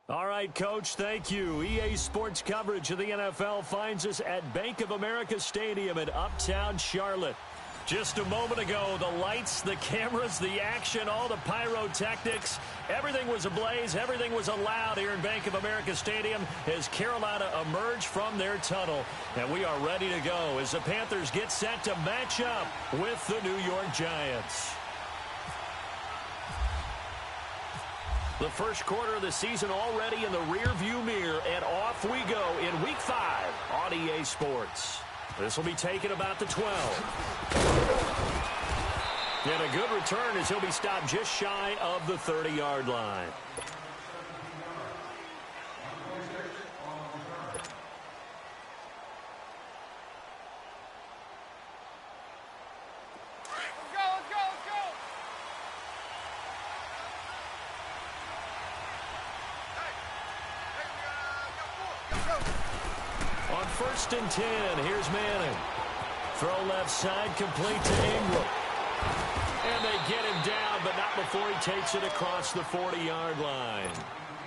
All right, Coach, thank you. EA Sports coverage of the NFL finds us at Bank of America Stadium in Uptown Charlotte. Just a moment ago, the lights, the cameras, the action, all the pyrotechnics, everything was ablaze, everything was allowed here in Bank of America Stadium as Carolina emerged from their tunnel. And we are ready to go as the Panthers get set to match up with the New York Giants. The first quarter of the season already in the rearview mirror, and off we go in Week 5 on EA Sports. This will be taken about the 12. And a good return as he'll be stopped just shy of the 30-yard line. On 1st and 10, here's Manning. Throw left side, complete to Ingram. And they get him down, but not before he takes it across the 40-yard line.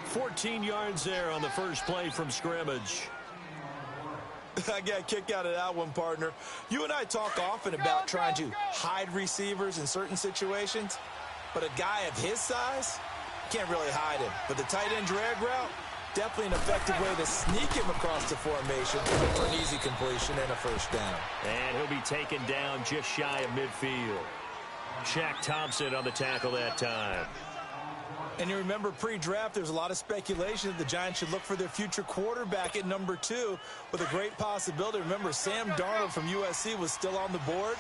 14 yards there on the first play from scrimmage. I got a kick out of that one, partner. You and I talk often about trying to hide receivers in certain situations, but a guy of his size, can't really hide him. But the tight end drag route, definitely an effective way to sneak him across the formation for an easy completion and a first down. And he'll be taken down just shy of midfield. Shaq Thompson on the tackle that time. And you remember pre-draft, there's a lot of speculation that the Giants should look for their future quarterback at number 2 with a great possibility. Remember, Sam Darnold from USC was still on the board,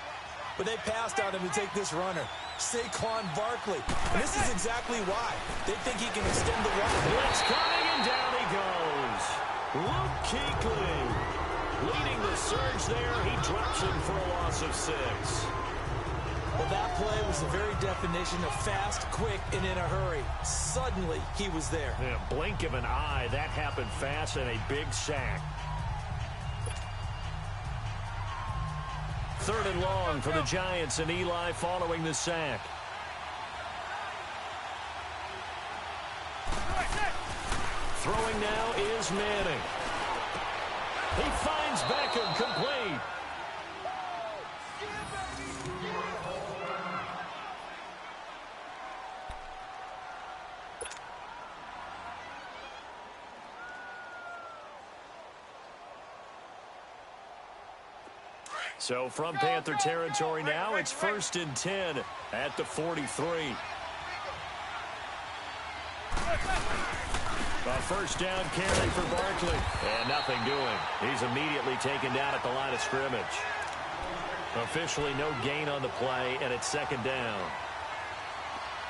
but they passed on him to take this runner, Saquon Barkley. And this is exactly why. They think he can extend the run. Blitz coming, and down he goes. Luke Kuechly leading the surge there. He drops him for a loss of 6. Well, that play was the very definition of fast, quick, and in a hurry. Suddenly, he was there. In a blink of an eye, that happened fast, and a big sack. 3rd and long for the Giants, and Eli following the sack. Throwing now is Manning. He finds Beckham complete. So from Panther territory now, it's 1st and 10 at the 43. A first down carry for Barkley. And nothing doing. He's immediately taken down at the line of scrimmage. Officially no gain on the play, and it's 2nd down.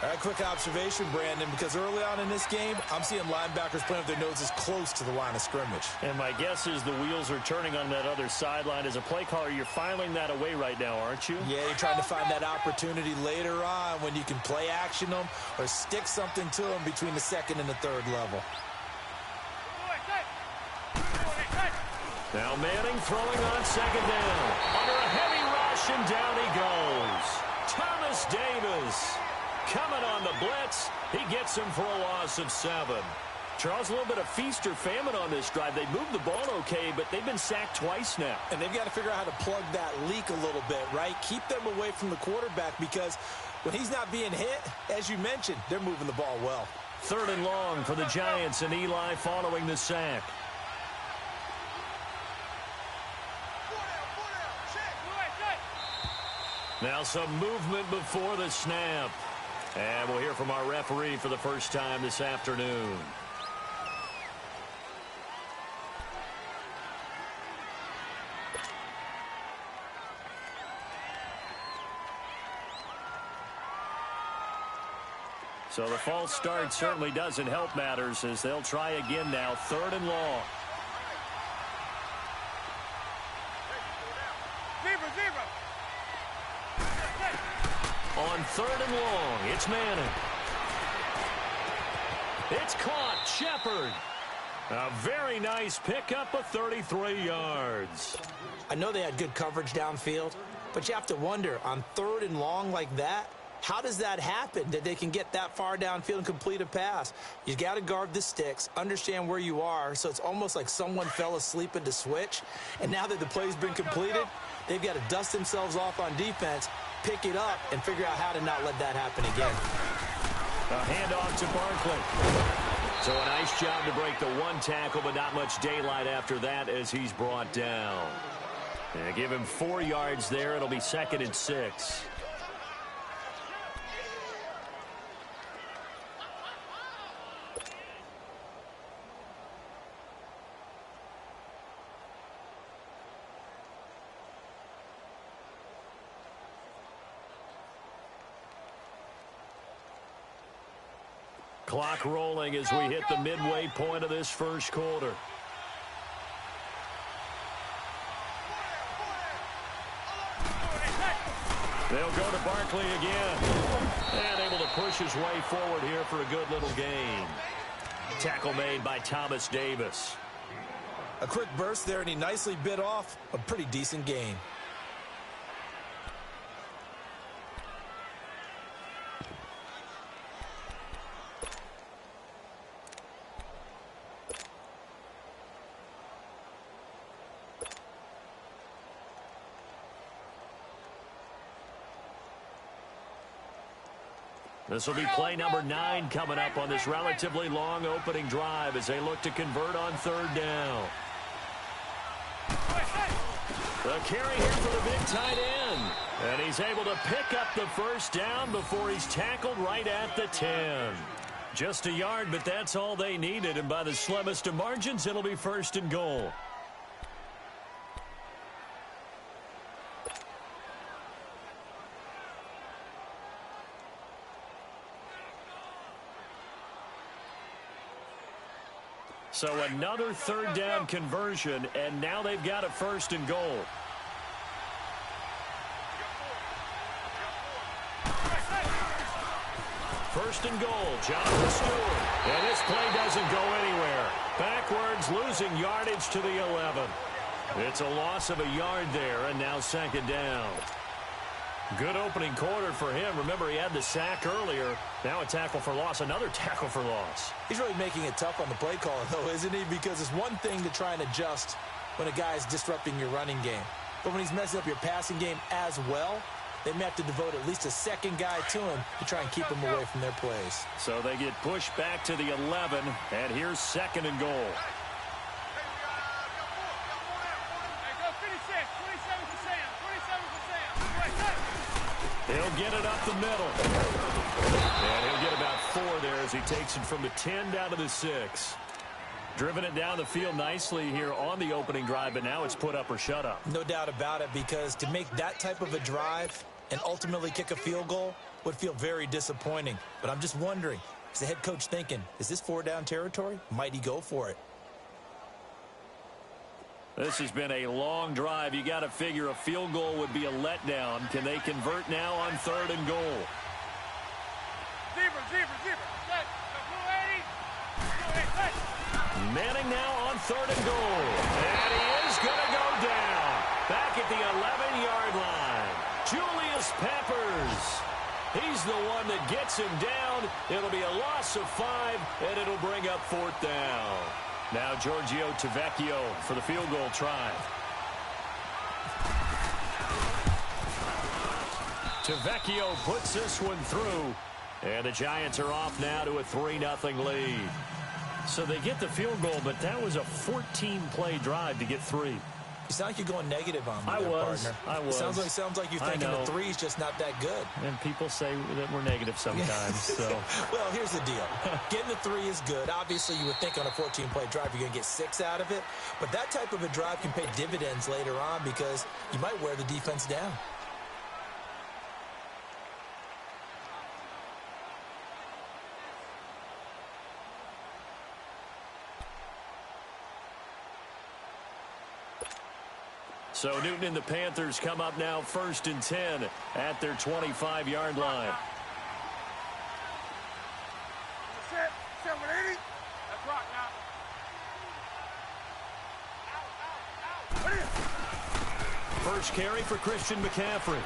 All right, quick observation, Brandon, because early on in this game, I'm seeing linebackers playing with their noses close to the line of scrimmage. And my guess is the wheels are turning on that other sideline. As a play caller, you're filing that away right now, aren't you? Yeah, you're trying to find that opportunity later on when you can play action them or stick something to them between the 2nd and the 3rd level. Now Manning throwing on 2nd down. Under a heavy rush, and down he goes. Thomas Davis coming on the blitz. He gets him for a loss of 7. Charles, a little bit of feast or famine on this drive. They moved the ball okay, but they've been sacked twice now. And they've got to figure out how to plug that leak a little bit, right? Keep them away from the quarterback, because when he's not being hit, as you mentioned, they're moving the ball well. 3rd and long for the Giants, and Eli following the sack. Now some movement before the snap. And we'll hear from our referee for the first time this afternoon. So the false start certainly doesn't help matters as they'll try again now. 3rd and long. On 3rd and long, it's Manning. It's caught. Shepard. A very nice pickup of 33 yards. I know they had good coverage downfield, but you have to wonder, on 3rd and long like that, How does that happen that they can get that far downfield and complete a pass? You got to guard the sticks, understand where you are, so it's almost like someone fell asleep at the switch, and now that the play's been completed, they've got to dust themselves off on defense, pick it up, and figure out how to not let that happen again. A handoff to Barkley. So a nice job to break the one tackle, but not much daylight after that as he's brought down. And give him 4 yards there. It'll be 2nd and 6. Clock rolling as we hit the midway point of this first quarter. They'll go to Barkley again. And able to push his way forward here for a good little gain. Tackle made by Thomas Davis. A quick burst there, and he nicely bit off a pretty decent gain. This will be play number 9 coming up on this relatively long opening drive as they look to convert on 3rd down. The carry here for the big tight end. And he's able to pick up the first down before he's tackled right at the 10. Just a yard, but that's all they needed. And by the slimmest of margins, it'll be 1st and goal. So another 3rd down conversion, and now they've got a 1st and goal. First and goal, Jonathan Stewart. And this play doesn't go anywhere. Backwards, losing yardage to the 11. It's a loss of a yard there, and now 2nd down. Good opening quarter for him. Remember, he had the sack earlier. Now a tackle for loss, another tackle for loss. He's really making it tough on the play call, though, isn't he? Because it's one thing to try and adjust when a guy is disrupting your running game. But when he's messing up your passing game as well, they may have to devote at least a 2nd guy to him to try and keep him away from their plays. So they get pushed back to the 11, and here's 2nd and goal. He'll get it up the middle. And he'll get about 4 there as he takes it from the 10 down to the 6. Driven it down the field nicely here on the opening drive, but now it's put up or shut up. No doubt about it, because to make that type of a drive and ultimately kick a field goal would feel very disappointing. But I'm just wondering, is the head coach thinking, is this 4-down territory? Might he go for it? This has been a long drive. You got to figure a field goal would be a letdown. Can they convert now on 3rd and goal? Manning now on 3rd and goal. And he is going to go down. Back at the 11-yard line. Julius Peppers. He's the one that gets him down. It'll be a loss of 5, and it'll bring up 4th down. Now Giorgio Tavecchio for the field goal try. Tavecchio puts this one through. And the Giants are off now to a 3-0 lead. So they get the field goal, but that was a 14-play drive to get 3. You sound like you're going negative on me there, partner. I was. It sounds like you're thinking the 3 is just not that good. And people say that we're negative sometimes. So. Well, here's the deal. Getting the 3 is good. Obviously, you would think on a 14-play drive you're going to get 6 out of it. But that type of a drive can pay dividends later on because you might wear the defense down. So Newton and the Panthers come up now 1st and 10 at their 25-yard line. First carry for Christian McCaffrey.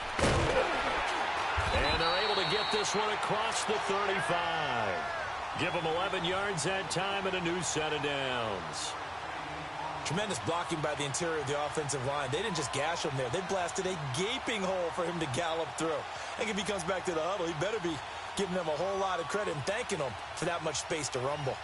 And they're able to get this one across the 35. Give them 11 yards that time and a new set of downs. Tremendous blocking by the interior of the offensive line. They didn't just gash him there. They blasted a gaping hole for him to gallop through. I think if he comes back to the huddle, he better be giving them a whole lot of credit and thanking them for that much space to rumble.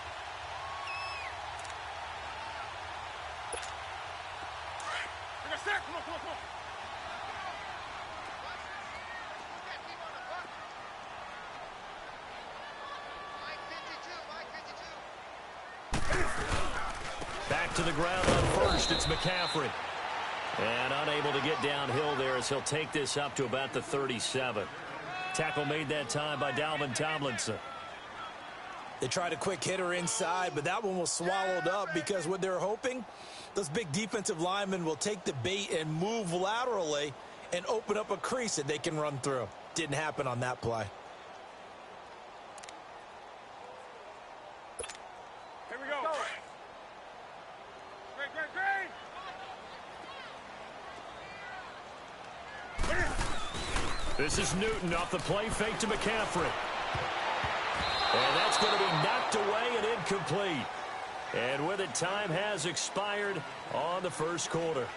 Back to the ground on first. It's McCaffrey. And unable to get downhill there as he'll take this up to about the 37. Tackle made that time by Dalvin Tomlinson. They tried a quick hitter inside, but that one was swallowed up because what they're hoping, those big defensive linemen will take the bait and move laterally and open up a crease that they can run through. Didn't happen on that play. Here we go. This is Newton off the play fake to McCaffrey. And that's going to be knocked away and incomplete. And with it, time has expired on the first quarter.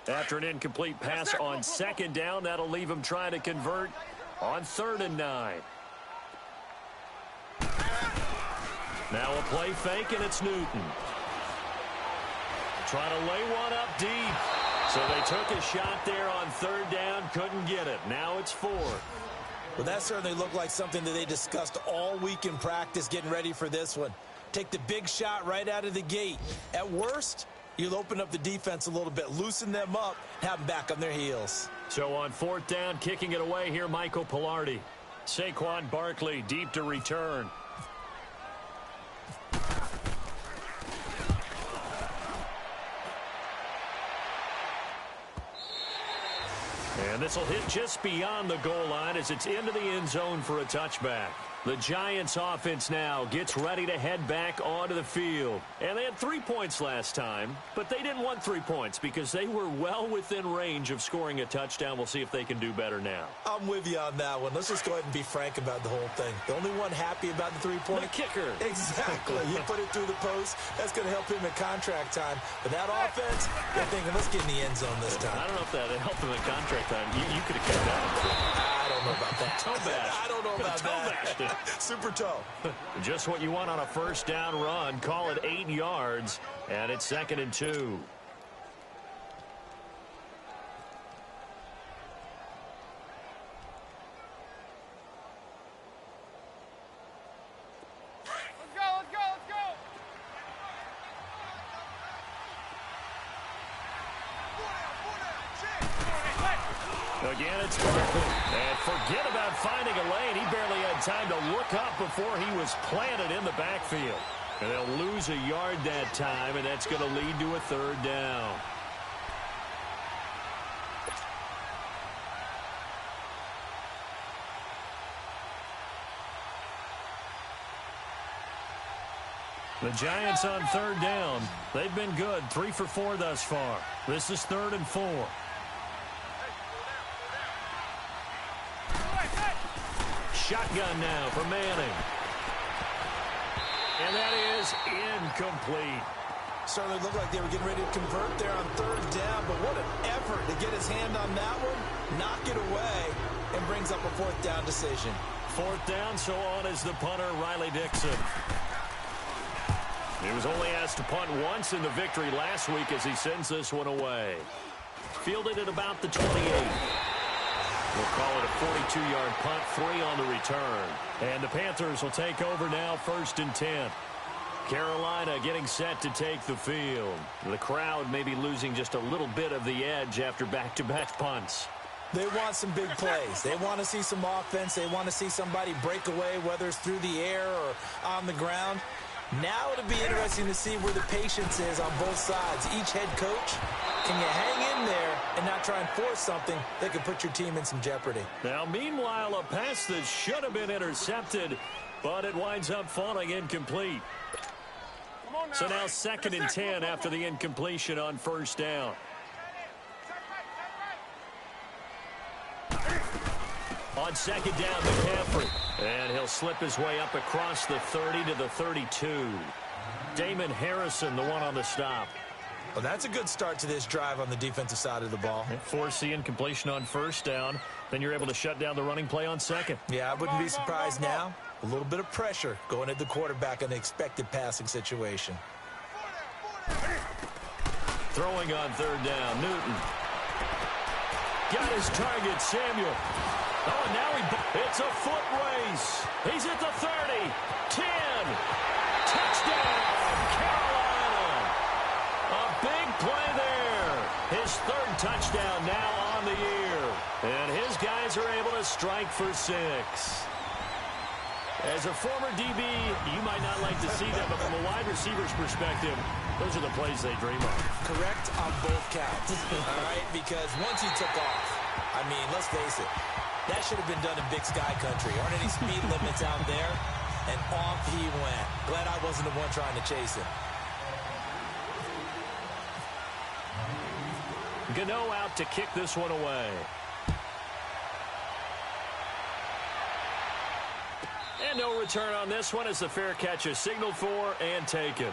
After an incomplete pass on second down, that'll leave him trying to convert on 3rd and 9. Now a play fake, and it's Newton. Trying to lay one up deep. So they took a shot there on 3rd down, couldn't get it. Now it's 4th. Well, that certainly looked like something that they discussed all week in practice getting ready for this one. Take the big shot right out of the gate. At worst, you'll open up the defense a little bit, loosen them up, have them back on their heels. So on 4th down, kicking it away here, Michael Pilardi. Saquon Barkley deep to return. And this will hit just beyond the goal line as it's into the end zone for a touchback. The Giants offense now gets ready to head back onto the field. And they had 3 points last time, but they didn't want 3 points because they were well within range of scoring a touchdown. We'll see if they can do better now. I'm with you on that one. Let's just go ahead and be frank about the whole thing. The only one happy about the 3-point? The kicker. Exactly. You put it through the post. That's going to help him in contract time. But that offense, you're thinking, let's get in the end zone this time. I don't know if that helped him in contract time. You could have kept that. I don't know about that. Toe bash. I don't know about that. Super toe. Just what you want on a 1st down run. Call it 8 yards, and it's 2nd and 2. Again, it's Barkley. And forget about finding a lane. He barely had time to look up before he was planted in the backfield. And they'll lose a yard that time, and that's going to lead to a 3rd down. The Giants on 3rd down. They've been good, 3 for 4 thus far. This is 3rd and 4. Shotgun now for Manning. And that is incomplete. Certainly looked like they were getting ready to convert there on 3rd down, but what an effort to get his hand on that one, knock it away, and brings up a 4th down decision. 4th down, so on is the punter, Riley Dixon. He was only asked to punt once in the victory last week as he sends this one away. Fielded at about the 28. We'll call it a 42-yard punt, 3 on the return. And the Panthers will take over now, 1st and 10. Carolina getting set to take the field. The crowd may be losing just a little bit of the edge after back-to-back punts. They want some big plays. They want to see some offense. They want to see somebody break away, whether it's through the air or on the ground. Now it'll be interesting to see where the patience is on both sides. Each head coach, can you hang in there and not try and force something that could put your team in some jeopardy? Now, meanwhile, a pass that should have been intercepted, but it winds up falling incomplete. So now 2nd and 10 after the incompletion on first down. On 2nd down, McCaffrey. And he'll slip his way up across the 30 to the 32. Damon Harrison, the one on the stop. Well, that's a good start to this drive on the defensive side of the ball. Force the incompletion on first down. Then you're able to shut down the running play on 2nd. Yeah, I wouldn't be surprised now. A little bit of pressure going at the quarterback in the expected passing situation. Throwing on 3rd down, Newton. Got his target, Samuel. Oh, and now it's a foot race. He's at the 30, 10, touchdown, Carolina. A big play there. His 3rd touchdown now on the year. And his guys are able to strike for 6. As a former DB, you might not like to see that, but from a wide receiver's perspective, those are the plays they dream of. Correct on both counts. All right, because once he took off, I mean, let's face it, that should have been done in Big Sky Country. Aren't any speed limits out there? And off he went. Glad I wasn't the one trying to chase him. Gano out to kick this one away. And no return on this one as the fair catch is signaled for and taken.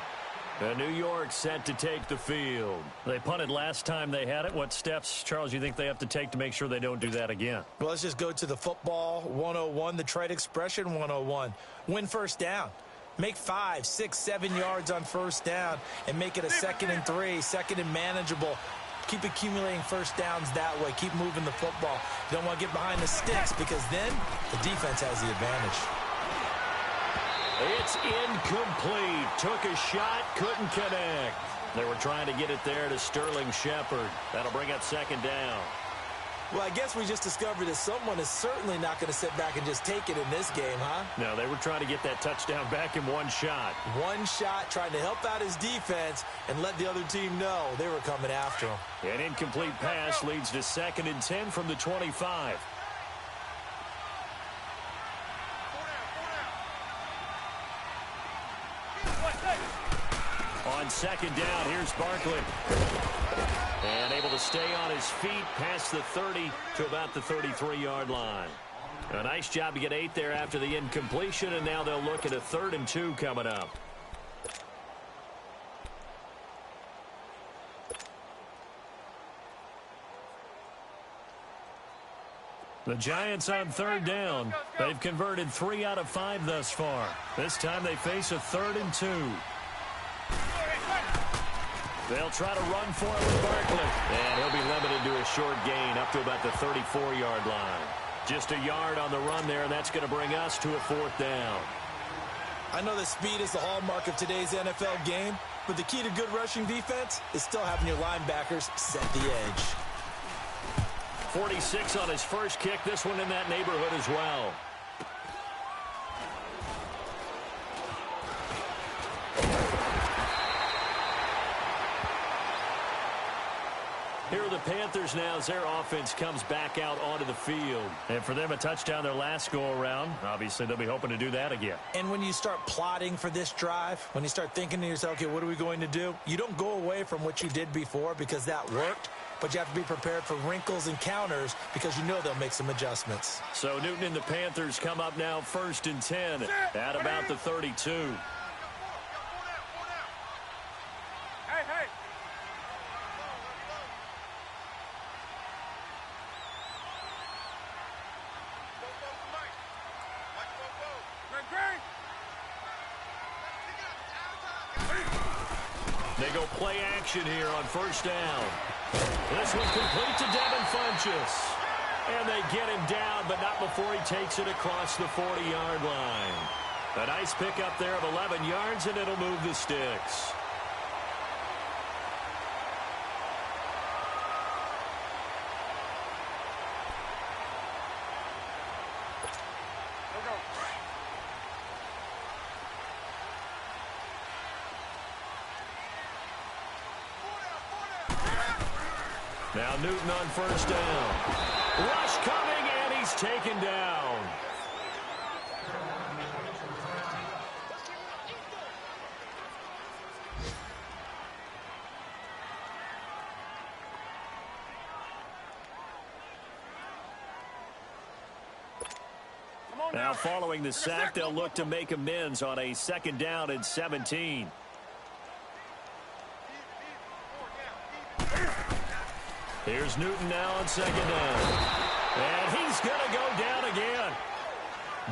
And New York set to take the field. They punted last time they had it. What steps, Charles, you think they have to take to make sure they don't do that again? Well, let's just go to the football 101, the trade expression 101. Win first down. Make 5, 6, 7 yards on first down and make it a 2nd and 3, 2nd and manageable. Keep accumulating first downs that way. Keep moving the football. You don't want to get behind the sticks because then the defense has the advantage. It's incomplete. Took a shot, couldn't connect. They were trying to get it there to Sterling Shepard. That'll bring up 2nd down. Well, I guess we just discovered that someone is certainly not going to sit back and just take it in this game, huh? No, they were trying to get that touchdown back in one shot. One shot, trying to help out his defense and let the other team know they were coming after him. An incomplete pass leads to 2nd and 10 from the 25. On 2nd down, here's Barkley. And able to stay on his feet past the 30 to about the 33-yard line. A nice job to get 8 there after the incompletion, and now they'll look at a 3rd and 2 coming up. The Giants on 3rd down. They've converted 3 out of 5 thus far. This time they face a 3rd and 2. They'll try to run for it with Barkley. And he'll be limited to a short gain up to about the 34-yard line. Just a yard on the run there, and that's going to bring us to a 4th down. I know that speed is the hallmark of today's NFL game, but the key to good rushing defense is still having your linebackers set the edge. 46 on his first kick. This one in that neighborhood as well. Here are the Panthers now as their offense comes back out onto the field. And for them, a touchdown their last go-around. Obviously, they'll be hoping to do that again. And when you start plotting for this drive, when you start thinking to yourself, okay, what are we going to do? You don't go away from what you did before because that worked, but you have to be prepared for wrinkles and counters because you know they'll make some adjustments. So Newton and the Panthers come up now 1st and 10 at about the 32. They go play action here on first down. This one complete to Devin Funchess. And they get him down, but not before he takes it across the 40-yard line. A nice pickup there of 11 yards, and it'll move the sticks. Now Newton on first down. Rush coming, and he's taken down. Now following the sack, they'll look to make amends on a 2nd down and 17. Here's Newton now on 2nd down. And he's going to go down again.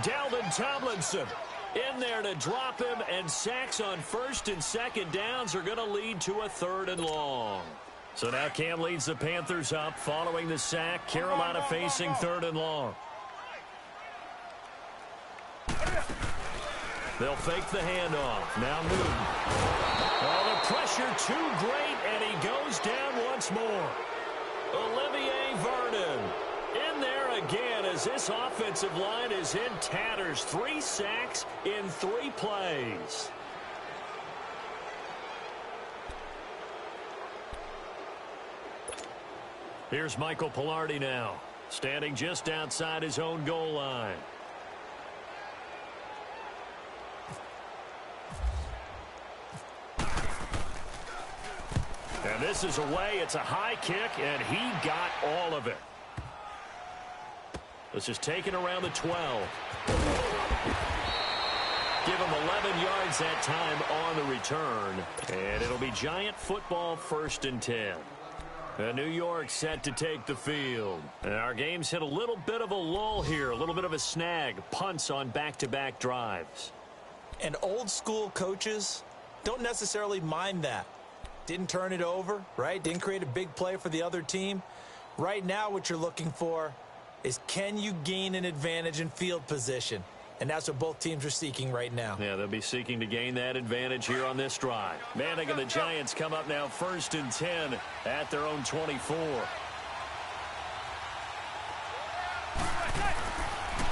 Dalvin Tomlinson in there to drop him, and sacks on 1st and 2nd downs are going to lead to a 3rd and long. So now Cam leads the Panthers up following the sack. Carolina facing 3rd and long. They'll fake the handoff. Now Newton. Oh, the pressure too great, and he goes down once more. Olivier Vernon in there again as this offensive line is in tatters. 3 sacks in 3 plays. Here's Michael Palardy now, standing just outside his own goal line. And this is away. It's a high kick, and he got all of it. This is taken around the 12. Give him 11 yards that time on the return. And it'll be Giant football 1st and 10. New York set to take the field. And our game's hit a little bit of a lull here, a little bit of a snag. Punts on back-to-back drives. And old school coaches don't necessarily mind that. Didn't turn it over, right? Didn't create a big play for the other team. Right now what you're looking for is, can you gain an advantage in field position? And that's what both teams are seeking right now. Yeah, they'll be seeking to gain that advantage here on this drive. Manning and the Giants come up now 1st and 10 at their own 24.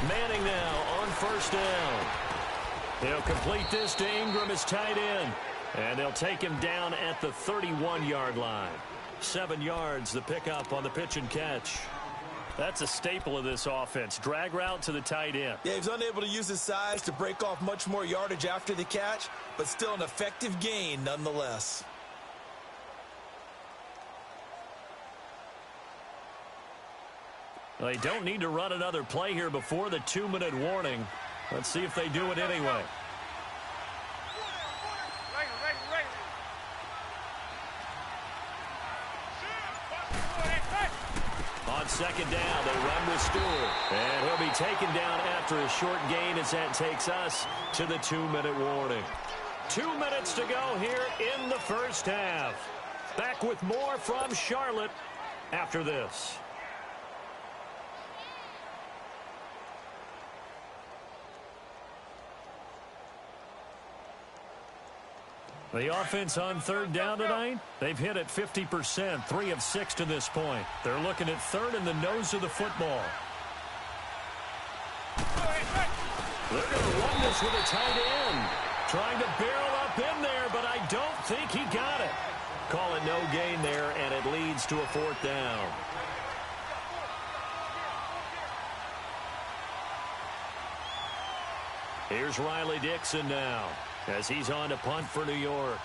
Manning now on 1st down. He'll complete this to Ingram as tight end. And they'll take him down at the 31-yard line. 7 yards, the pickup on the pitch and catch. That's a staple of this offense. Drag route to the tight end. Yeah, he's unable to use his size to break off much more yardage after the catch, but still an effective gain nonetheless. They don't need to run another play here before the 2-minute warning. Let's see if they do it anyway. On 2nd down, they run with Stewart. And he'll be taken down after a short gain as that takes us to the 2-minute warning. 2 minutes to go here in the 1st half. Back with more from Charlotte after this. The offense on 3rd down tonight, they've hit it 50%, 3 of 6 to this point. They're looking at 3rd in the nose of the football. They're going to run this with a tight end. Trying to barrel up in there, but I don't think he got it. Call it no gain there, and it leads to a 4th down. Here's Riley Dixon now, as he's on to punt for New York.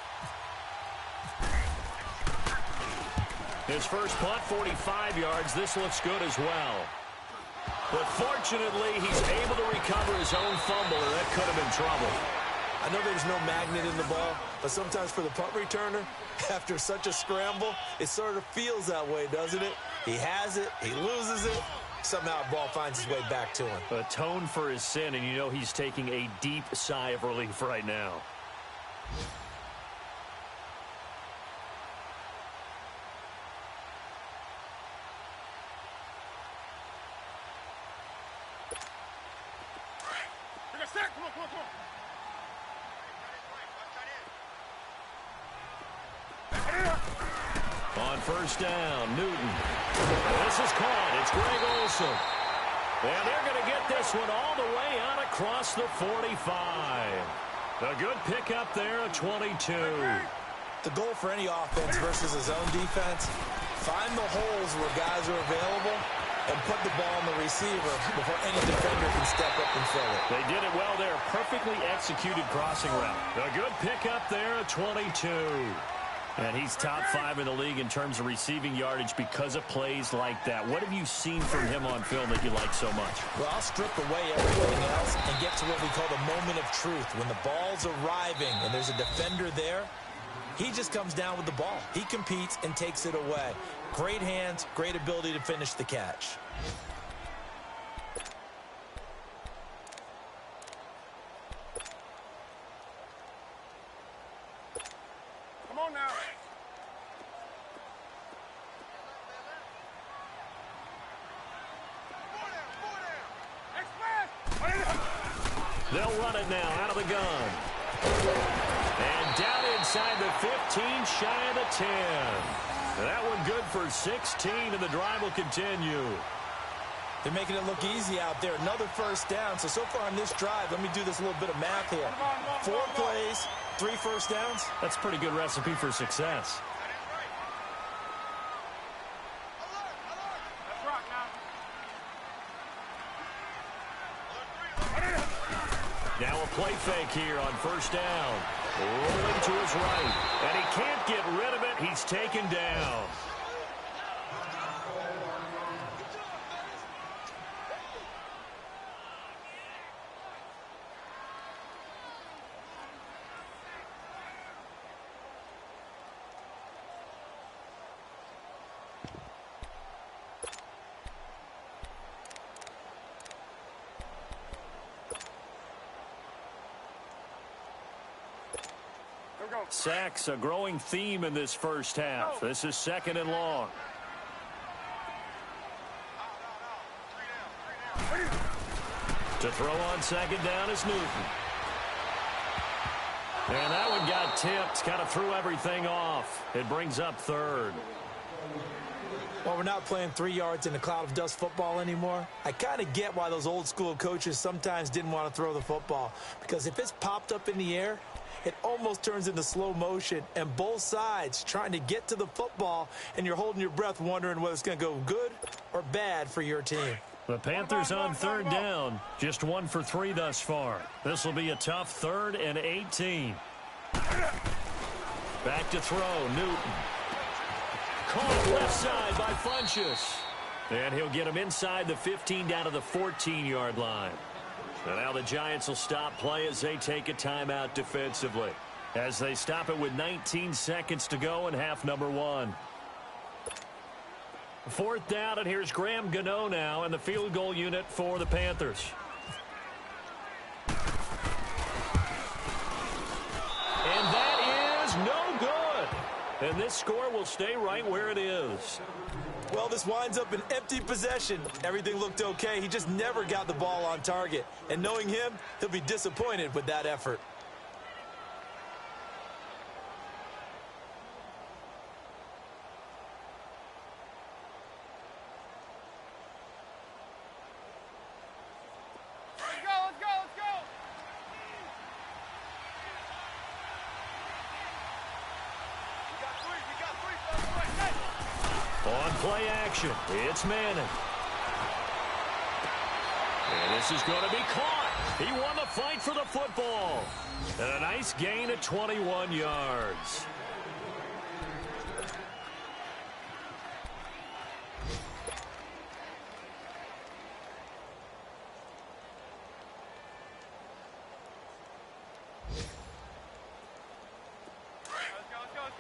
His first punt, 45 yards. This looks good as well. But fortunately, he's able to recover his own fumble, or that could have been trouble. I know there's no magnet in the ball, but sometimes for the punt returner, after such a scramble, it sort of feels that way, doesn't it? He has it, he loses it. Somehow the ball finds his way back to him. Atone for his sin, and you know he's taking a deep sigh of relief right now. On first down, Newton. This is caught. It's Greg Olsen. And they're going to get this one all the way out across the 45. A good pickup there, a 22. The goal for any offense versus his own defense, Find the holes where guys are available and put the ball on the receiver before any defender can step up and fill it. They did it well there. Perfectly executed crossing route. A good pickup there at 22. And he's top 5 in the league in terms of receiving yardage because of plays like that. What have you seen from him on film that you like so much? Well, I'll strip away everything else and get to what we call the moment of truth. When the ball's arriving and there's a defender there, he just comes down with the ball. He competes and takes it away. Great hands, great ability to finish the catch. Come on now. They'll run it now out of the gun. And down inside the 15, shy of the 10. That one good for 16, and the drive will continue. They're making it look easy out there. Another first down. So far on this drive, let me do this little bit of math here. 4 plays, 3 first downs. That's a pretty good recipe for success. Now a play fake here on first down. Rolling to his right. And he can't get rid of it. He's taken down. Sacks, a growing theme in this first half. This is 2nd and long. To throw on 2nd down is Newton. And that one got tipped, kind of threw everything off. It brings up 3rd. Well, we're not playing 3 yards in a cloud of dust football anymore. I kind of get why those old school coaches sometimes didn't want to throw the football. Because if it's popped up in the air, it almost turns into slow motion, and both sides trying to get to the football, and you're holding your breath wondering whether it's going to go good or bad for your team. The Panthers on 3rd down, just 1 for 3 thus far. This will be a tough 3rd and 18. Back to throw, Newton. Caught left side by Funchess. And he'll get him inside the 15 down to the 14-yard line. And now the Giants will stop play as they take a timeout defensively. As they stop it with 19 seconds to go in half number 1. 4th down, and here's Graham Gano now in the field goal unit for the Panthers. And that is no good. And this score will stay right where it is. Well, this winds up an empty possession. Everything looked okay. He just never got the ball on target. And knowing him, he'll be disappointed with that effort. On play action, it's Madden. And this is going to be caught. He won the fight for the football. And a nice gain at 21 yards.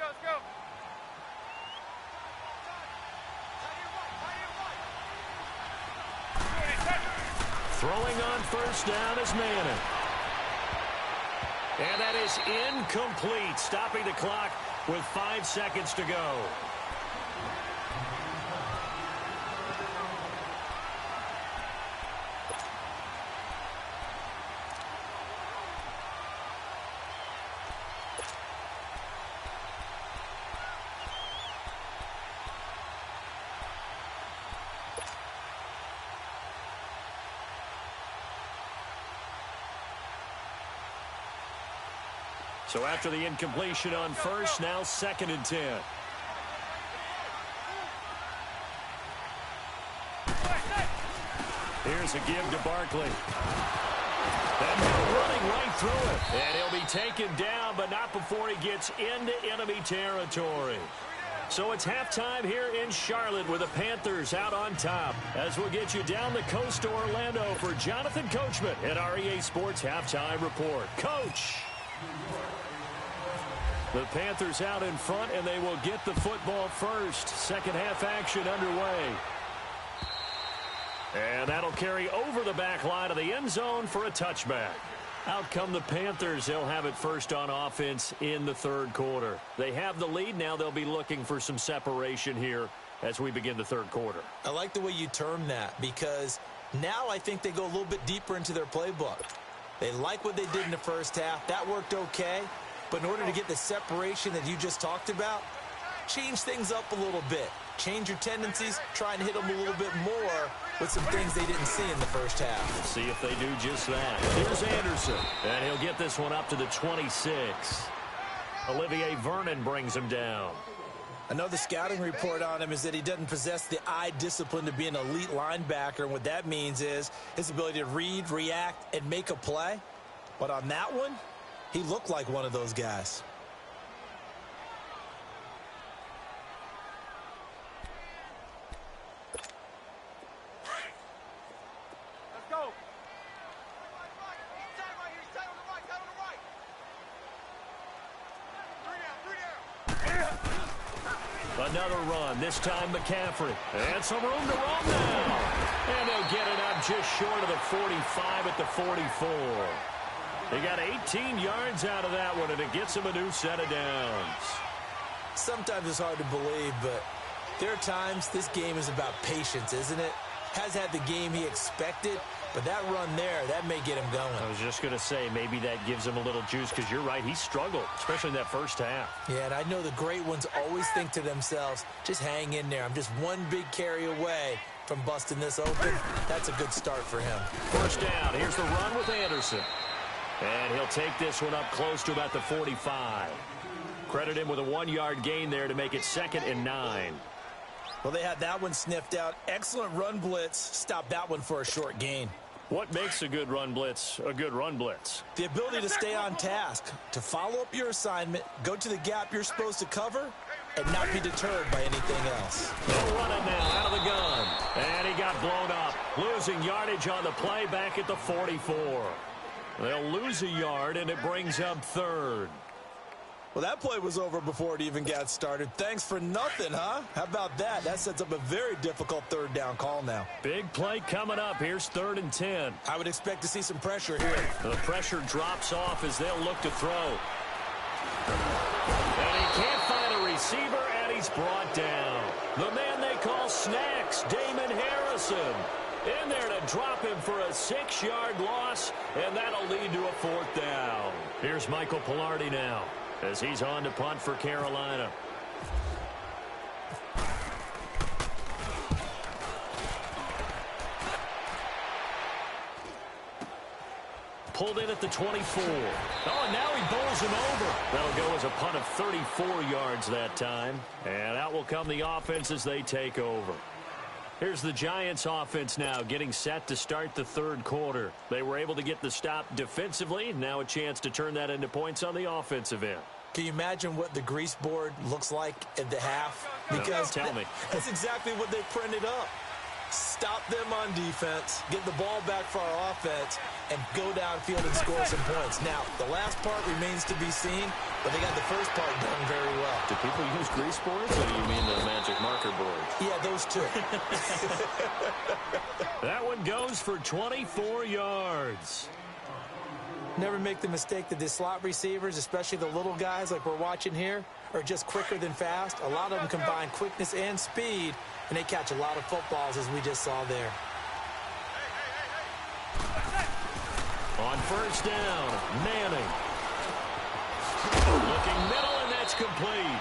Let's go. Throwing on first down is Madden. And that is incomplete, stopping the clock with 5 seconds to go. So after the incompletion on first, now 2nd and 10. Here's a give to Barkley. And running right through it. And he'll be taken down, but not before he gets into enemy territory. So it's halftime here in Charlotte with the Panthers out on top. As we'll get you down the coast to Orlando for Jonathan Coachman at our EA Sports Halftime Report. Coach! The Panthers out in front, and they will get the football first. Second half action underway. And that'll carry over the back line of the end zone for a touchback. Out come the Panthers. They'll have it first on offense in the third quarter. They have the lead. Now they'll be looking for some separation here as we begin the third quarter. I like the way you term that, because now I think they go a little bit deeper into their playbook. They like what they did in the first half. That worked okay. But in order to get the separation that you just talked about, change things up a little bit. Change your tendencies, try and hit them a little bit more with some things they didn't see in the first half. Let's see if they do just that. Here's Anderson, and he'll get this one up to the 26. Olivier Vernon brings him down. I know the scouting report on him is that he doesn't possess the eye discipline to be an elite linebacker, and what that means is his ability to read, react, and make a play. But on that one, he looked like one of those guys. Another run, this time McCaffrey. And some room to run now. And they'll get it up just short of the 45 at the 44. They got 18 yards out of that one, and it gets them a new set of downs. Sometimes it's hard to believe, but there are times this game is about patience, isn't it? Has had the game he expected, but that run there, that may get him going. I was just going to say, maybe that gives him a little juice, because you're right, he struggled, especially in that first half. Yeah, and I know the great ones always think to themselves, just hang in there. I'm just one big carry away from busting this open. That's a good start for him. First down, here's the run with Anderson. And he'll take this one up close to about the 45. Credit him with a 1-yard gain there to make it 2nd and 9. Well, they had that one sniffed out. Excellent run blitz. Stop that one for a short gain. What makes a good run blitz a good run blitz? The ability to stay on task, to follow up your assignment, go to the gap you're supposed to cover, and not be deterred by anything else. They'll run it now out of the gun. And he got blown up. Losing yardage on the play back at the 44. They'll lose a yard, and it brings up 3rd. Well, that play was over before it even got started. Thanks for nothing, huh? How about that? That sets up a very difficult 3rd down call now. Big play coming up. Here's 3rd and 10. I would expect to see some pressure here. The pressure drops off as they'll look to throw. And he can't find a receiver, and he's brought down. The man they call Snacks, Damon Harrison. In there to drop him for a 6-yard loss, and that'll lead to a 4th down. Here's Michael Pilardi now, as he's on to punt for Carolina. Pulled in at the 24. Oh, and now he bowls him over. That'll go as a punt of 34 yards that time. And out will come the offense as they take over. Here's the Giants offense now getting set to start the 3rd quarter. They were able to get the stop defensively. Now a chance to turn that into points on the offensive end. Can you imagine what the grease board looks like at the half? Because tell me. That's exactly what they printed up. Stop them on defense, get the ball back for our offense, and go downfield and score some points. Now, the last part remains to be seen, but they got the first part done very well. Do people use grease boards, or do you mean the magic marker board? Yeah, those two. That one goes for 24 yards. Never make the mistake that the slot receivers, especially the little guys like we're watching here, are just quicker than fast. A lot of them combine quickness and speed, and they catch a lot of footballs, as we just saw there. On first down, Manning. Looking middle, and that's complete.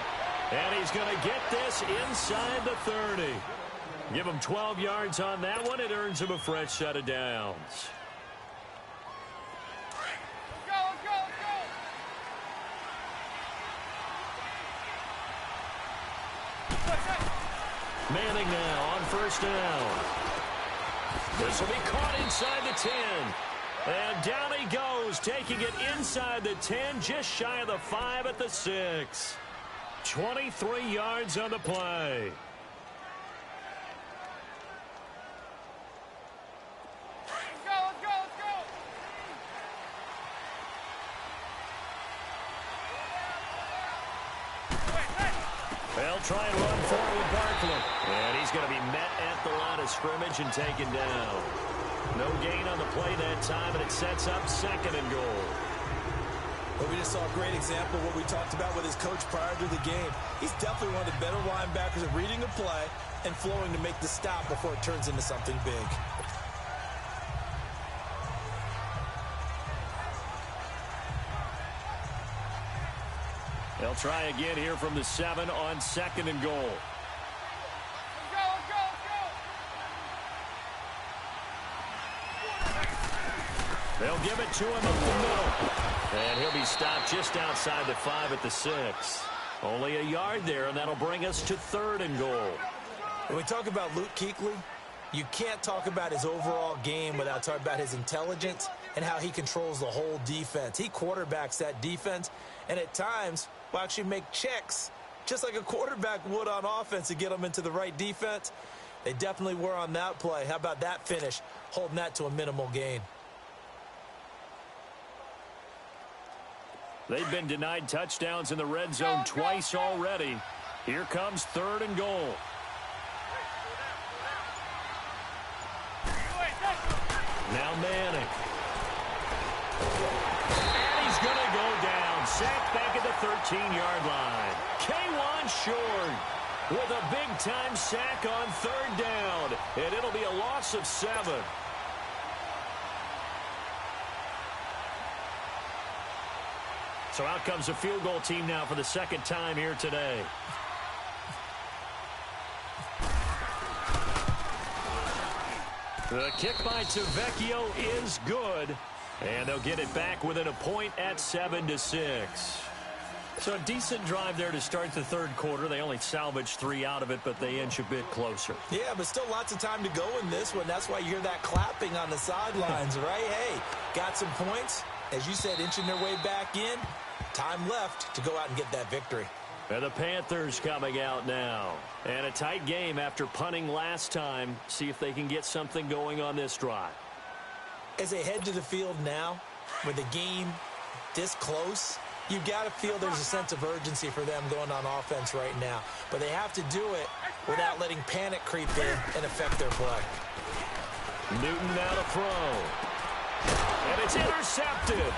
And he's going to get this inside the 30. Give him 12 yards on that one. It earns him a fresh set of downs. Manning now on first down. This will be caught inside the 10. And down he goes, taking it inside the 10, just shy of the 5 at the 6. 23 yards on the play. They'll try and run forward with Barkley. And he's going to be met at the line of scrimmage and taken down. No gain on the play that time, and it sets up 2nd and goal. Well, we just saw a great example of what we talked about with his coach prior to the game. He's definitely one of the better linebackers at reading a play and flowing to make the stop before it turns into something big. They'll try again here from the 7 on 2nd and goal. Let's go. They'll give it to him up the middle. And he'll be stopped just outside the 5 at the 6. Only a yard there, and that'll bring us to 3rd and goal. When we talk about Luke Kuechly, you can't talk about his overall game without talking about his intelligence and how he controls the whole defense. He quarterbacks that defense, and at times will actually make checks, just like a quarterback would on offense to get them into the right defense. They definitely were on that play. How about that finish, holding that to a minimal gain? They've been denied touchdowns in the red zone twice already. Here comes 3rd and goal. Now Manning. And he's going to go down. Sacked back at the 13-yard line. K1 short with a big-time sack on 3rd down. And it'll be a loss of 7. So out comes the field goal team now for the 2nd time here today. The kick by Tavecchio is good. And they'll get it back within a point at 7-6. So a decent drive there to start the 3rd quarter. They only salvaged 3 out of it, but they inch a bit closer. Yeah, but still lots of time to go in this one. That's why you hear that clapping on the sidelines, right? Hey, got some points. As you said, inching their way back in. Time left to go out and get that victory. And the Panthers coming out now. And a tight game after punting last time. See if they can get something going on this drive. As they head to the field now, with the game this close, you've got to feel there's a sense of urgency for them going on offense right now. But they have to do it without letting panic creep in and affect their play. Newton now to throw. And it's intercepted.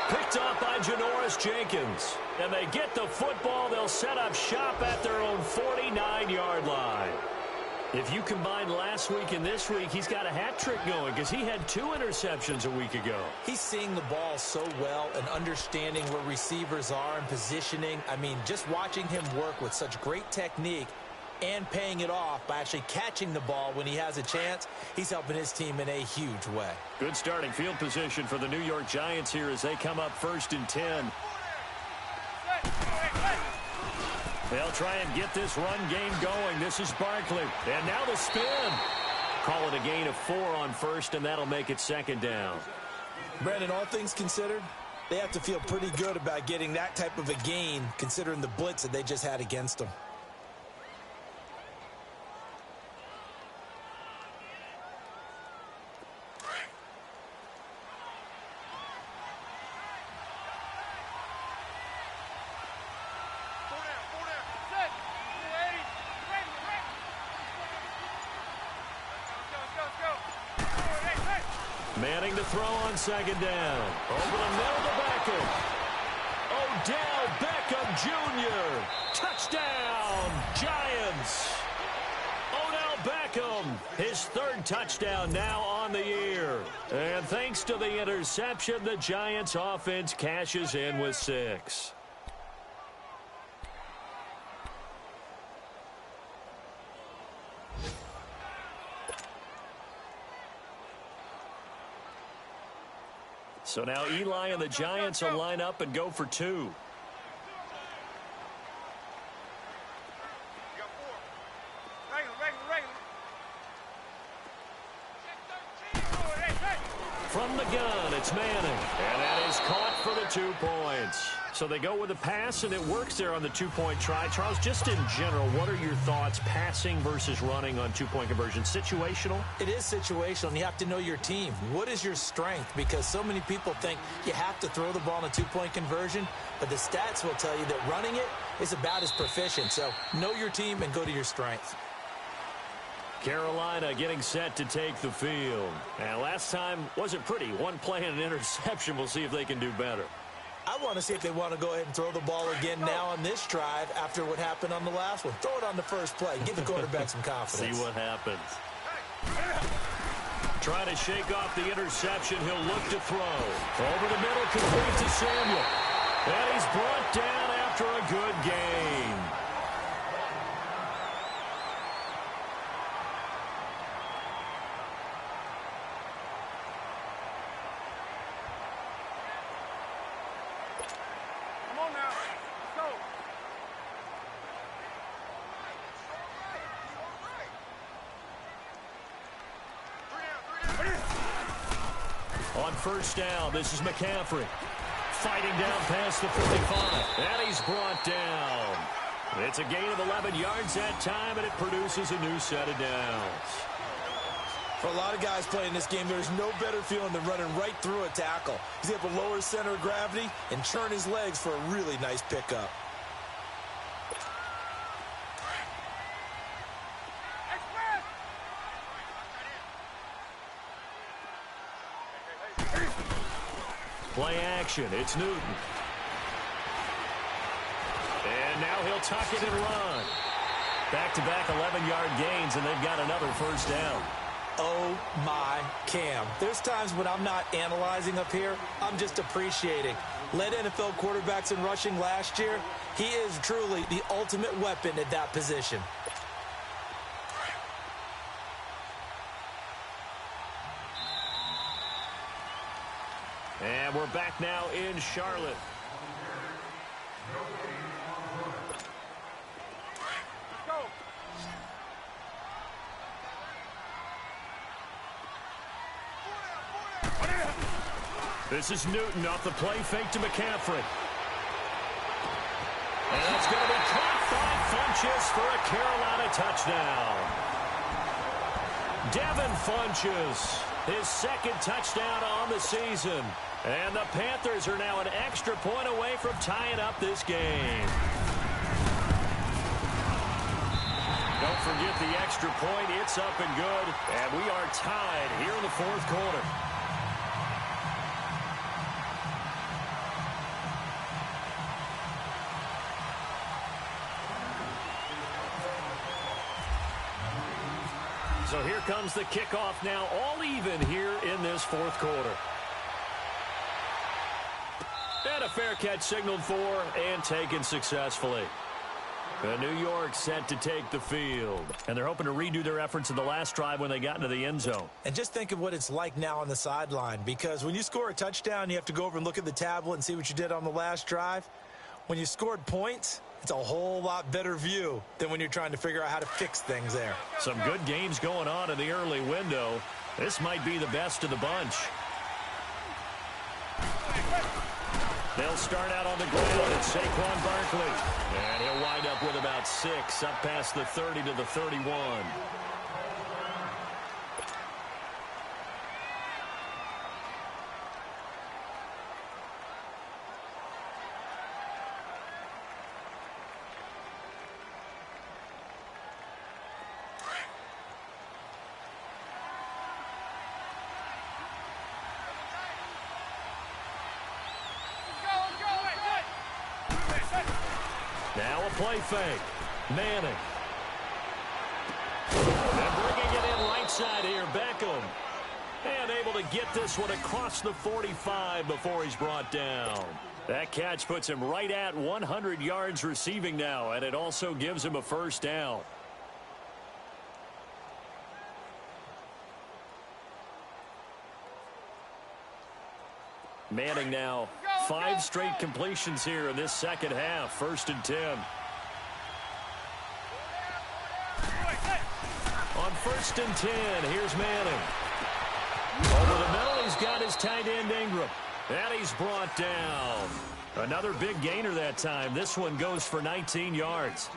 Picked off by Janoris Jenkins. And they get the football. They'll set up shop at their own 49-yard line. If you combine last week and this week, he's got a hat trick going because he had 2 interceptions a week ago. He's seeing the ball so well and understanding where receivers are and positioning. I mean, just watching him work with such great technique and paying it off by actually catching the ball when he has a chance, he's helping his team in a huge way. Good starting field position for the New York Giants here as they come up 1st and 10. They'll try and get this run game going. This is Barkley. And now the spin. Call it a gain of 4 on 1st, and that'll make it 2nd down. Brandon, all things considered, they have to feel pretty good about getting that type of a gain considering the blitz that they just had against them. Manning to throw on 2nd down. Over the middle to Beckham. Odell Beckham Jr. Touchdown, Giants. Odell Beckham, his 3rd touchdown now on the year. And thanks to the interception, the Giants offense cashes in with 6. So now Eli and the Giants will line up and go for 2. from the gun, it's Manning. And that is caught for the 2 points. So they go with a pass, and it works there on the 2-point try. Charles, just in general, what are your thoughts passing versus running on 2-point conversion? Situational? It is situational, and you have to know your team. What is your strength? Because so many people think you have to throw the ball in a 2-point conversion, but the stats will tell you that running it is about as proficient. So know your team and go to your strength. Carolina getting set to take the field. And last time wasn't pretty. One play and an interception. We'll see if they can do better. I want to see if they want to go ahead and throw the ball again now on this drive after what happened on the last one. Throw it on the first play. Give the quarterback some confidence. See what happens. Trying to shake off the interception. He'll look to throw. Over the middle, complete to Samuel. And he's brought down after a good game. On first down, this is McCaffrey. Fighting down past the 45. And he's brought down. It's a gain of 11 yards that time, and it produces a new set of downs. For a lot of guys playing this game, there's no better feeling than running right through a tackle. He's able to lower his center of gravity and churn his legs for a really nice pickup. Play action. It's Newton. And now he'll tuck it and run. Back-to-back 11-yard gains, and they've got another first down. Oh, my Cam. There's times when I'm not analyzing up here. I'm just appreciating. Led NFL quarterbacks in rushing last year. He is truly the ultimate weapon at that position. And we're back now in Charlotte. This is Newton off the play fake to McCaffrey. And it's going to be caught by Funchess for a Carolina touchdown. Devin Funchess, his second touchdown on the season. And the Panthers are now an extra point away from tying up this game. Don't forget the extra point. It's up and good. And we are tied here in the fourth quarter. So here comes the kickoff now, all even here in this fourth quarter. And a fair catch signaled for and taken successfully. And New York set to take the field. And they're hoping to redo their efforts in the last drive when they got into the end zone. And just think of what it's like now on the sideline. Because when you score a touchdown, you have to go over and look at the tablet and see what you did on the last drive. When you scored points, it's a whole lot better view than when you're trying to figure out how to fix things there. Some good games going on in the early window. This might be the best of the bunch. They'll start out on the ground. It's Saquon Barkley. And he'll wind up with about 6 up past the 30 to the 31. Now a play fake. Manning. And bringing it in right side here, Beckham. And able to get this one across the 45 before he's brought down. That catch puts him right at 100 yards receiving now, and it also gives him a first down. Manning now 5 straight completions here in this second half. 1st and 10. On 1st and 10, here's Manning. Over the middle, he's got his tight end Ingram. And he's brought down. Another big gainer that time. This one goes for 19 yards.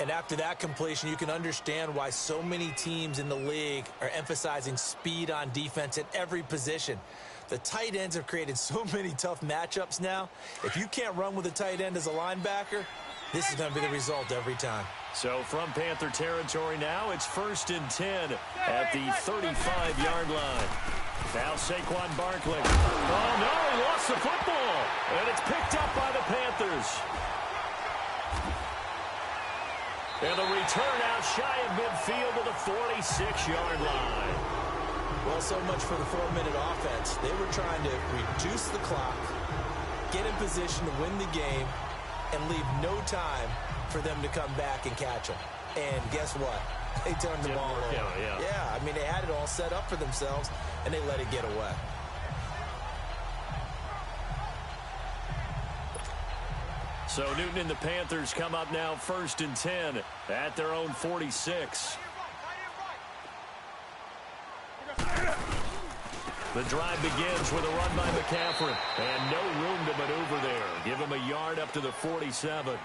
And after that completion, you can understand why so many teams in the league are emphasizing speed on defense at every position. The tight ends have created so many tough matchups now. If you can't run with a tight end as a linebacker, this is going to be the result every time. So from Panther territory now, it's 1st and 10 at the 35-yard line. Now Saquon Barkley. Oh, no, he lost the football. And it's picked up by the Panthers. And the return out shy of midfield to the 46-yard line. Well, so much for the 4-minute offense. They were trying to reduce the clock, get in position to win the game, and leave no time for them to come back and catch them. And guess what? They turned the ball over. Yeah, I mean, they had it all set up for themselves, and they let it get away. So Newton and the Panthers come up now 1st and 10 at their own 46. The drive begins with a run by McCaffrey. And no room to maneuver there. Give him a yard up to the 47.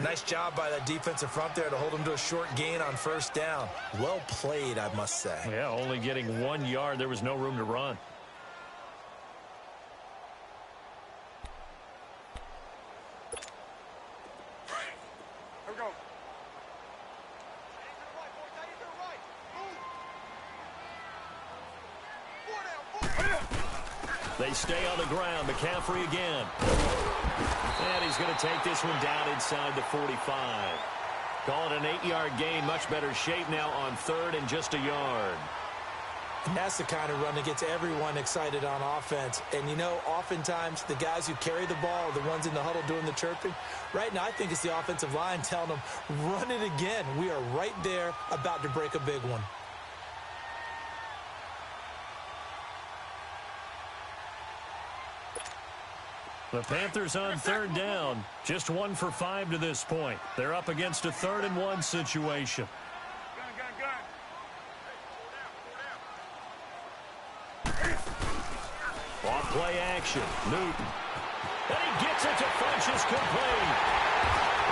Nice job by that defensive front there to hold him to a short gain on 1st down. Well played, I must say. Yeah, only getting 1 yard. There was no room to run. Here we go. They stay on the ground. McCaffrey again. And he's going to take this one down inside the 45. Call it an 8-yard gain. Much better shape now on 3rd and just a yard. And that's the kind of run that gets everyone excited on offense. And, you know, oftentimes the guys who carry the ball are the ones in the huddle doing the chirping. Right now, I think it's the offensive line telling them, run it again. We are right there about to break a big one. The Panthers on 3rd down. Just 1 for 5 to this point. They're up against a 3rd and 1 situation. Off play action. Newton. And he gets it to Funchess complete.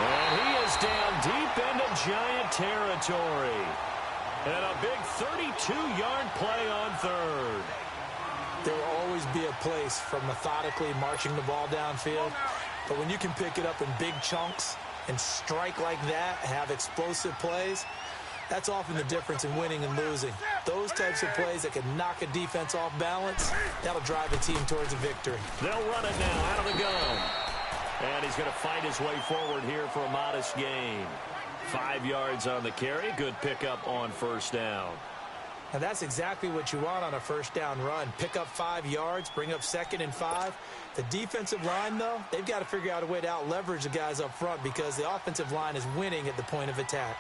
And he is down deep into Giant territory. And a big 32-yard play on 3rd. There will always be a place for methodically marching the ball downfield. But when you can pick it up in big chunks and strike like that, have explosive plays, that's often the difference in winning and losing. Those types of plays that can knock a defense off balance, that'll drive a team towards a victory. They'll run it now out of the gun. And he's going to fight his way forward here for a modest gain. 5 yards on the carry. Good pickup on 1st down. And that's exactly what you want on a 1st down run. Pick up 5 yards, bring up 2nd and 5. The defensive line, though, they've got to figure out a way to out-leverage the guys up front because the offensive line is winning at the point of attack.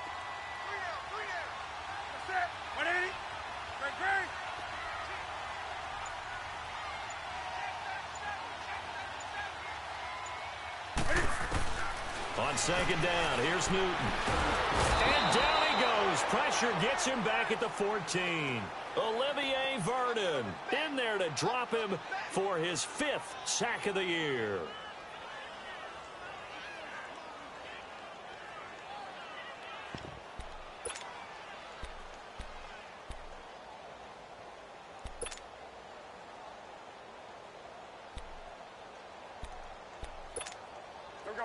On 2nd down, here's Newton. And down he goes. Pressure gets him back at the 14. Olivier Vernon in there to drop him for his 5th sack of the year.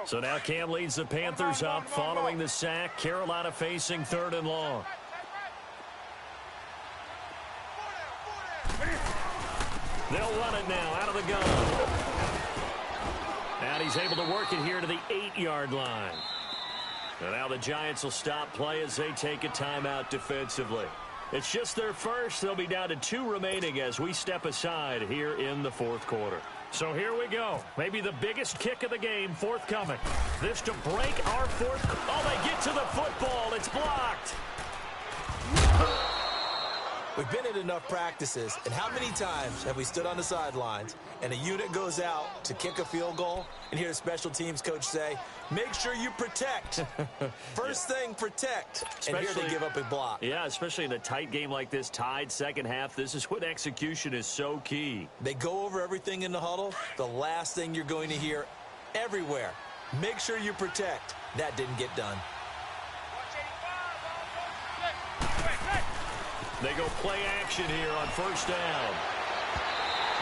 So now Cam leads the Panthers up following the sack. Carolina facing 3rd and long. They'll run it now out of the gun. And he's able to work it here to the 8-yard line. And now the Giants will stop play as they take a timeout defensively. It's just their first. They'll be down to 2 remaining as we step aside here in the 4th quarter. So here we go. Maybe the biggest kick of the game forthcoming. This to break our 4th. Oh, they get to the football. It's blocked. We've been at enough practices, and how many times have we stood on the sidelines and a unit goes out to kick a field goal and hear the special teams coach say, make sure you protect. First thing, protect. And here they give up a block. Yeah, especially in a tight game like this, tied second half. This is when execution is so key. They go over everything in the huddle. The last thing you're going to hear everywhere, make sure you protect. That didn't get done. They go play action here on first down.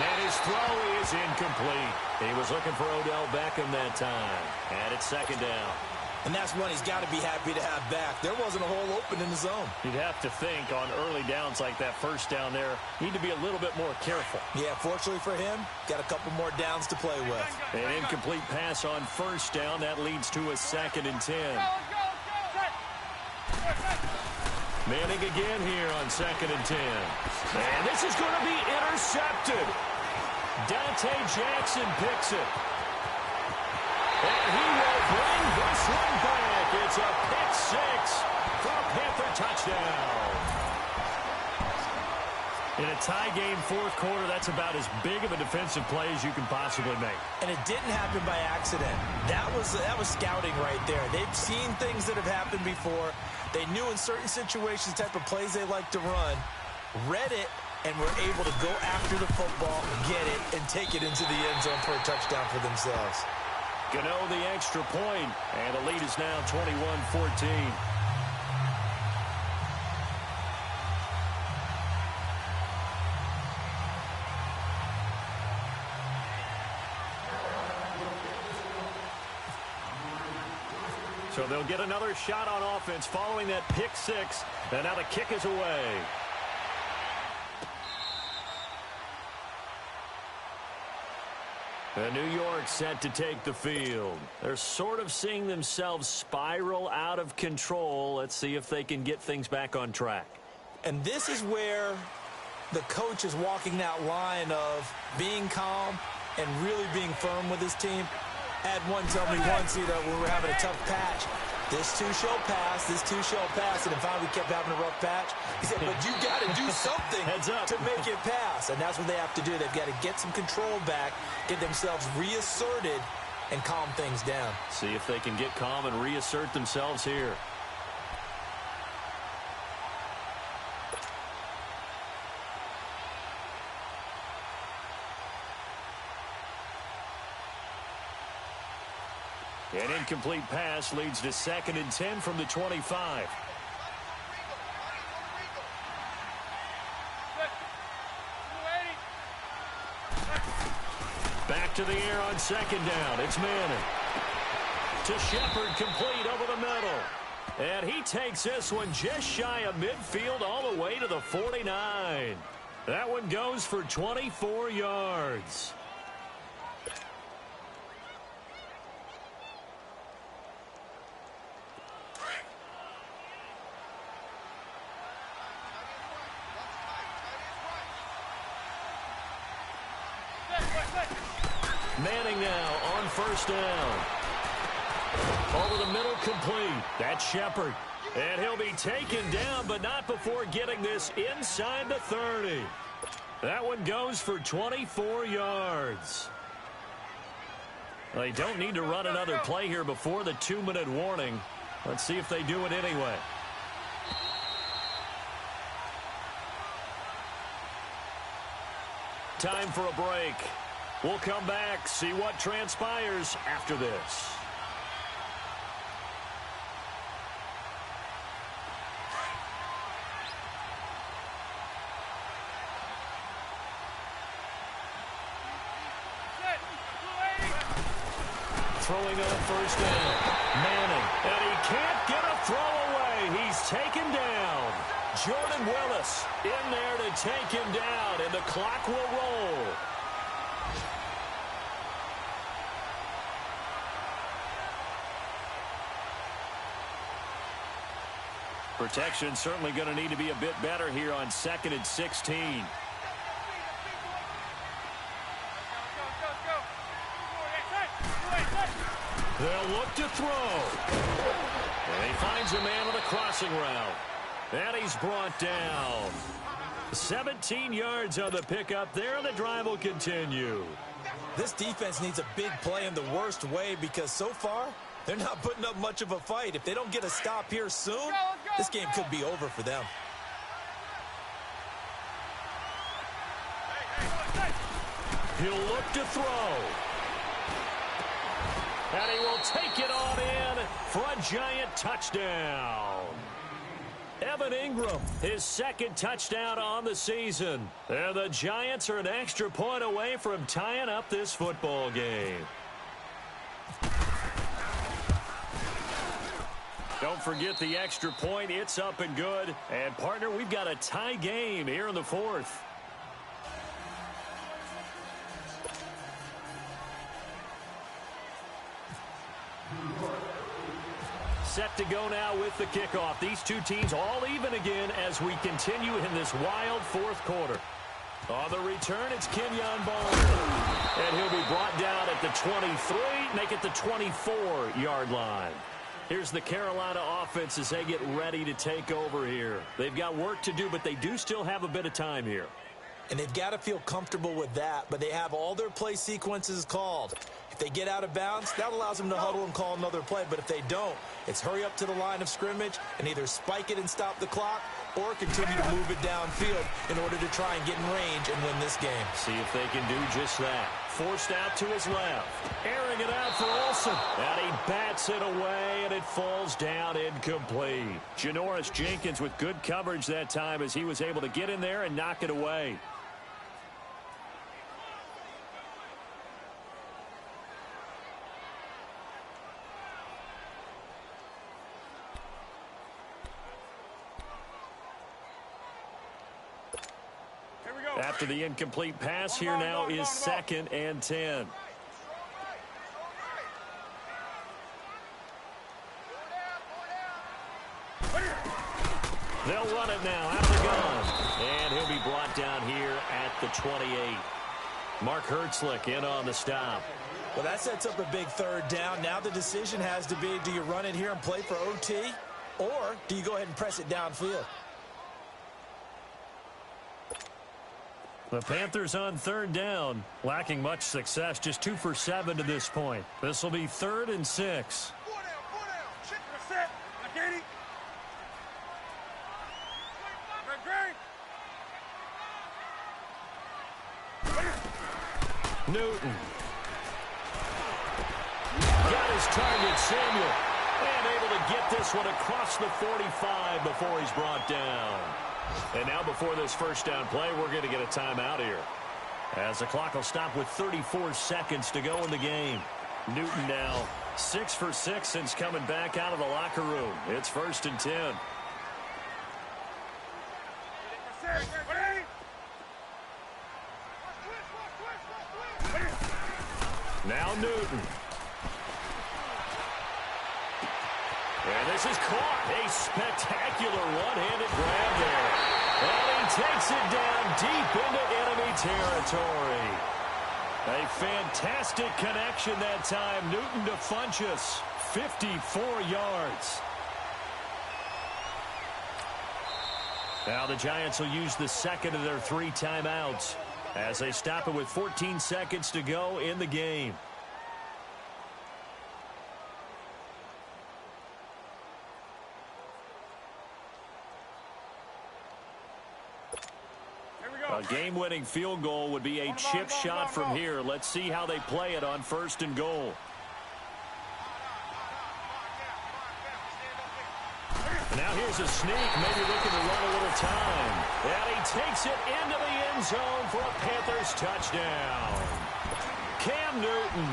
And his throw is incomplete. He was looking for Odell Beckham that time. And it's second down. And that's one he's got to be happy to have back. There wasn't a hole open in the zone. You'd have to think on early downs like that first down there, need to be a little bit more careful. Yeah, fortunately for him, got a couple more downs to play with. An incomplete pass on first down. That leads to a 2nd and 10. Manning again here on 2nd and 10. And this is going to be intercepted. Dante Jackson picks it. And he will bring this one back. It's a pick six for a Panther touchdown. In a tie game fourth quarter, that's about as big of a defensive play as you can possibly make. And it didn't happen by accident. That was scouting right there. They've seen things that have happened before. They knew in certain situations the type of plays they like to run, read it, and were able to go after the football, get it, and take it into the end zone for a touchdown for themselves. Gano the extra point, and the lead is now 21-14. So they'll get another shot on offense following that pick six, and now the kick is away. And New York set to take the field. They're sort of seeing themselves spiral out of control. Let's see if they can get things back on track. And this is where the coach is walking that line of being calm and really being firm with his team. I had one tell me once, when we were having a tough patch, this too shall pass, this too shall pass, and then finally we kept having a rough patch. He said, but you got to do something to make it pass, and that's what they have to do. They've got to get some control back, get themselves reasserted, and calm things down. See if they can get calm and reassert themselves here. An incomplete pass leads to 2nd and 10 from the 25. Back to the air on 2nd down. It's Manning. To Shepard, complete over the middle. And he takes this one just shy of midfield all the way to the 49. That one goes for 24 yards. Manning now on first down. Over the middle, complete. That's Shepard. And he'll be taken down, but not before getting this inside the 30. That one goes for 24 yards. They don't need to run another play here before the 2-minute warning. Let's see if they do it anyway. Time for a break. We'll come back, see what transpires after this. Throwing on first down. Manning. And he can't get a throw away. He's taken down. Jordan Willis in there to take him down, and the clock will roll. Protection certainly going to need to be a bit better here on 2nd and 16. They'll look to throw. And he finds a man on the crossing route. And he's brought down. 17 yards on the pickup there, and the drive will continue. This defense needs a big play in the worst way because so far, they're not putting up much of a fight. If they don't get a stop here soon, this game could be over for them. He'll look to throw. And he will take it on in for a giant touchdown. Evan Ingram, his second touchdown on the season. And the Giants are an extra point away from tying up this football game. Don't forget the extra point. It's up and good. And, partner, we've got a tie game here in the fourth. Set to go now with the kickoff. These two teams all even again as we continue in this wild fourth quarter. On the return, it's Kenyon Barner. And he'll be brought down at the 23, make it the 24-yard line. Here's the Carolina offense as they get ready to take over here. They've got work to do, but they do still have a bit of time here. And they've got to feel comfortable with that, but they have all their play sequences called. If they get out of bounds, that allows them to huddle and call another play. But if they don't, it's hurry up to the line of scrimmage and either spike it and stop the clock or continue to move it downfield in order to try and get in range and win this game. See if they can do just that. Forced out to his left. Airing it out for Olsen. And he bats it away, and it falls down incomplete. Janoris Jenkins with good coverage that time as he was able to get in there and knock it away. After the incomplete pass, here now is 2nd and 10. They'll run it now out of the gun. And he'll be brought down here at the 28. Mark Hertzlick in on the stop. Well, that sets up a big third down. Now the decision has to be, do you run it here and play for OT, or do you go ahead and press it downfield? The Panthers on third down, lacking much success, just 2 for 7 to this point. This will be 3rd and 6. Newton. Got his target, Samuel. And able to get this one across the 45 before he's brought down. And now before this first down play, we're going to get a timeout here. As the clock will stop with 34 seconds to go in the game. Newton now 6 for 6 since coming back out of the locker room. It's 1st and 10. Now Newton. And this is caught. A spectacular one-handed grab there. And he takes it down deep into enemy territory. A fantastic connection that time. Newton to Funchess. 54 yards. Now the Giants will use the second of their 3 timeouts as they stop it with 14 seconds to go in the game. A game-winning field goal would be a chip shot from here. Let's see how they play it on 1st and goal. Now here's a sneak, maybe looking to run a little time. And he takes it into the end zone for a Panthers touchdown. Cam Newton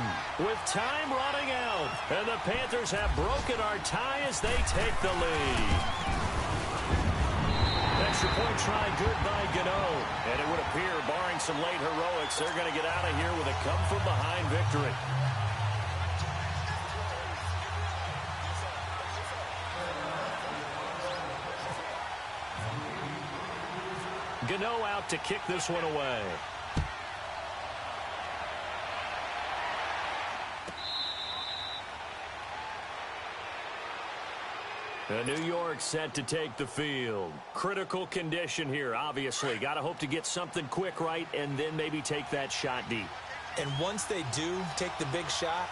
with time running out. And the Panthers have broken our tie as they take the lead. Extra point try good by Gano. And it would appear, barring some late heroics, they're going to get out of here with a come-from-behind victory. Gano out to kick this one away. New York set to take the field. Critical condition here, obviously. Got to hope to get something quick right and then maybe take that shot deep. And once they do take the big shot,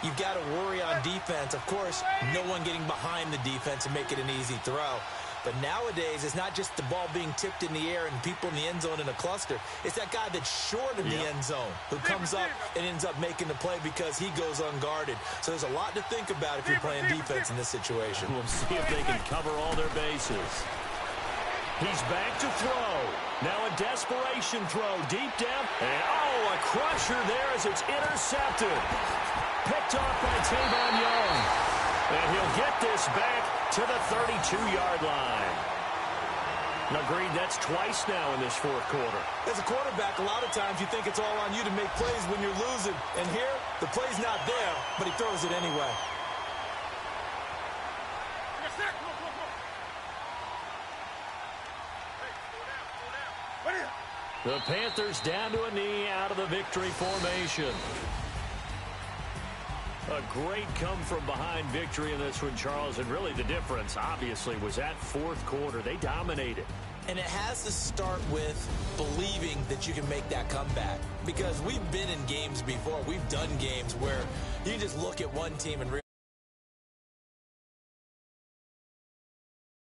you've got to worry on defense. Of course, no one getting behind the defense and make it an easy throw. But nowadays, it's not just the ball being tipped in the air and people in the end zone in a cluster. It's that guy that's short of the end zone who comes up and ends up making the play because he goes unguarded. So there's a lot to think about if you're playing defense in this situation. We'll see if they can cover all their bases. He's back to throw. Now a desperation throw deep down. And, oh, a crusher there as it's intercepted. Picked off by Tavon Young. And he'll get this back to the 32-yard line. Agreed, that's twice now in this fourth quarter. As a quarterback, a lot of times you think it's all on you to make plays when you're losing. And here, the play's not there, but he throws it anyway. The Panthers down to a knee out of the victory formation. A great come-from-behind victory in this one, Charles. And really the difference, obviously, was that fourth quarter. They dominated. And it has to start with believing that you can make that comeback. Because we've been in games before. We've done games where you just look at one team and